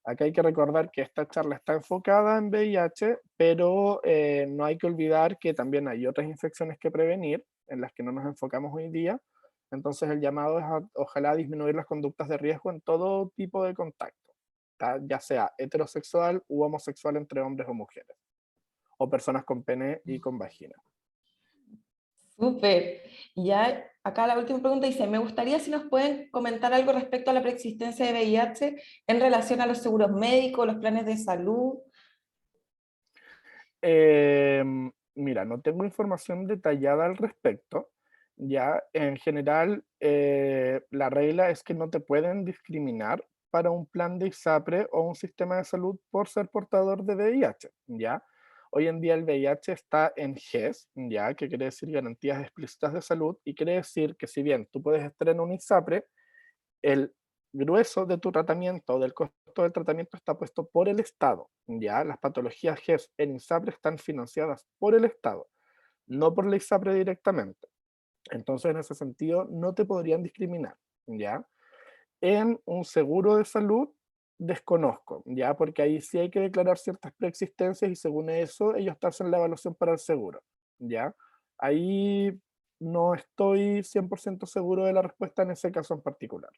Acá hay que recordar que esta charla está enfocada en VIH, pero no hay que olvidar que también hay otras infecciones que prevenir, en las que no nos enfocamos hoy día. Entonces el llamado es a, ojalá, disminuir las conductas de riesgo en todo tipo de contacto, ya sea heterosexual u homosexual entre hombres o mujeres, o personas con pene y con vagina. Súper. Y ya acá la última pregunta dice, me gustaría si nos pueden comentar algo respecto a la preexistencia de VIH en relación a los seguros médicos, los planes de salud. Mira, no tengo información detallada al respecto. Ya, en general, la regla es que no te pueden discriminar para un plan de ISAPRE o un sistema de salud por ser portador de VIH, ¿ya? Hoy en día el VIH está en GES, ¿ya? Que quiere decir Garantías Explícitas de Salud, y quiere decir que si bien tú puedes estar en un ISAPRE, el grueso de tu tratamiento, del costo del tratamiento, está puesto por el Estado, ¿ya? Las patologías GES en ISAPRE están financiadas por el Estado, no por la ISAPRE directamente. Entonces, en ese sentido, no te podrían discriminar, ¿ya? En un seguro de salud, desconozco, ¿ya? Porque ahí sí hay que declarar ciertas preexistencias y según eso, ellos te hacen la evaluación para el seguro, ¿ya? Ahí no estoy 100% seguro de la respuesta en ese caso en particular.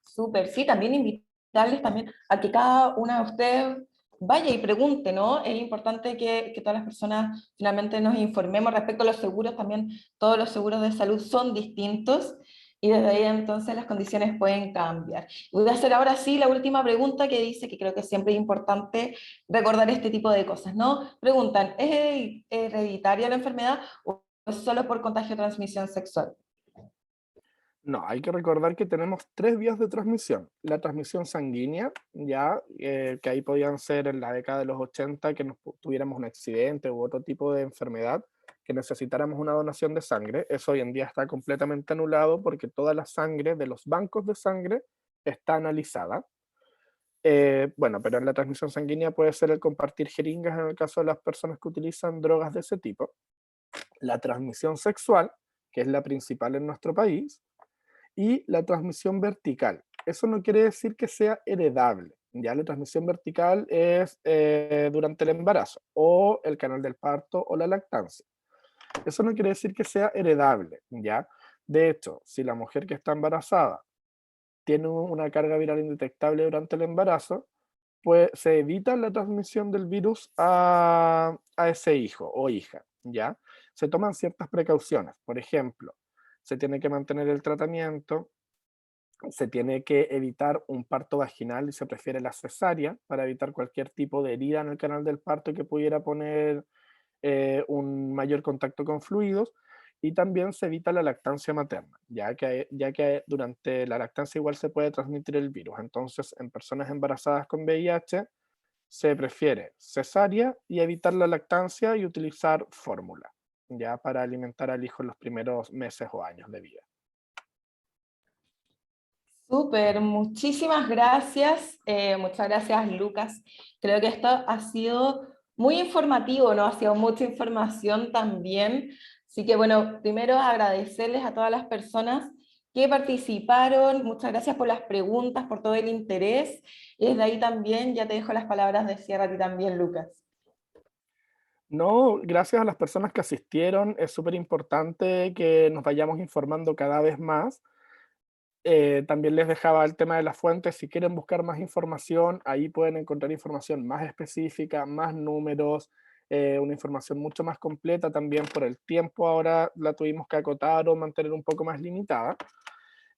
Súper, sí, también invitarles también a que cada una de ustedes vaya y pregunte, ¿no? Es importante que todas las personas finalmente nos informemos respecto a los seguros, también todos los seguros de salud son distintos y desde ahí entonces las condiciones pueden cambiar. Voy a hacer ahora sí la última pregunta que dice que creo que siempre es importante recordar este tipo de cosas, ¿no? Preguntan, ¿es hereditaria la enfermedad o es solo por contagio o transmisión sexual? No, hay que recordar que tenemos tres vías de transmisión. La transmisión sanguínea, ya, que ahí podían ser en la década de los 80 que tuviéramos un accidente u otro tipo de enfermedad, que necesitáramos una donación de sangre. Eso hoy en día está completamente anulado porque toda la sangre de los bancos de sangre está analizada. Bueno, pero en la transmisión sanguínea puede ser el compartir jeringas en el caso de las personas que utilizan drogas de ese tipo. La transmisión sexual, que es la principal en nuestro país, y la transmisión vertical. Eso no quiere decir que sea heredable, Ya la transmisión vertical es durante el embarazo, o el canal del parto, o la lactancia. Eso no quiere decir que sea heredable, ¿ya? De hecho, si la mujer que está embarazada tiene una carga viral indetectable durante el embarazo, pues se evita la transmisión del virus a ese hijo o hija, ¿ya? Se toman ciertas precauciones. Por ejemplo, se tiene que mantener el tratamiento, se tiene que evitar un parto vaginal y se prefiere la cesárea para evitar cualquier tipo de herida en el canal del parto que pudiera poner un mayor contacto con fluidos, y también se evita la lactancia materna, ya que durante la lactancia igual se puede transmitir el virus. Entonces, en personas embarazadas con VIH se prefiere cesárea y evitar la lactancia y utilizar fórmula, ya para alimentar al hijo en los primeros meses o años de vida. Súper, muchísimas gracias. Muchas gracias, Lucas. Creo que esto ha sido muy informativo, ¿no? Ha sido mucha información también. Así que bueno, primero agradecerles a todas las personas que participaron. Muchas gracias por las preguntas, por todo el interés. Y desde ahí también ya te dejo las palabras de cierre a ti también, Lucas. No, gracias a las personas que asistieron, es súper importante que nos vayamos informando cada vez más. También les dejaba el tema de las fuentes. Si quieren buscar más información, ahí pueden encontrar información más específica, más números, una información mucho más completa. También por el tiempo ahora la tuvimos que acotar o mantener un poco más limitada.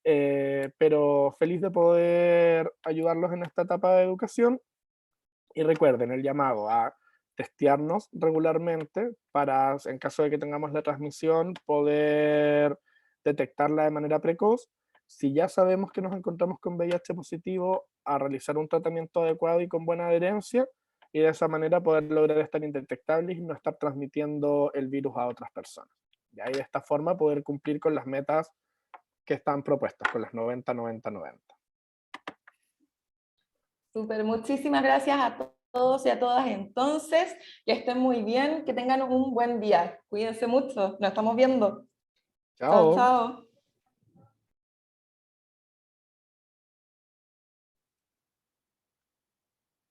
Pero feliz de poder ayudarlos en esta etapa de educación. Y recuerden el llamado a testearnos regularmente para, en caso de que tengamos la transmisión, poder detectarla de manera precoz. Si ya sabemos que nos encontramos con VIH positivo, a realizar un tratamiento adecuado y con buena adherencia, y de esa manera poder lograr estar indetectables y no estar transmitiendo el virus a otras personas. Y de esta forma poder cumplir con las metas que están propuestas, con las 90-90-90. Súper, muchísimas gracias a todos y a todas entonces. Que estén muy bien, que tengan un buen día. Cuídense mucho, nos estamos viendo. Chao, Chao. chao.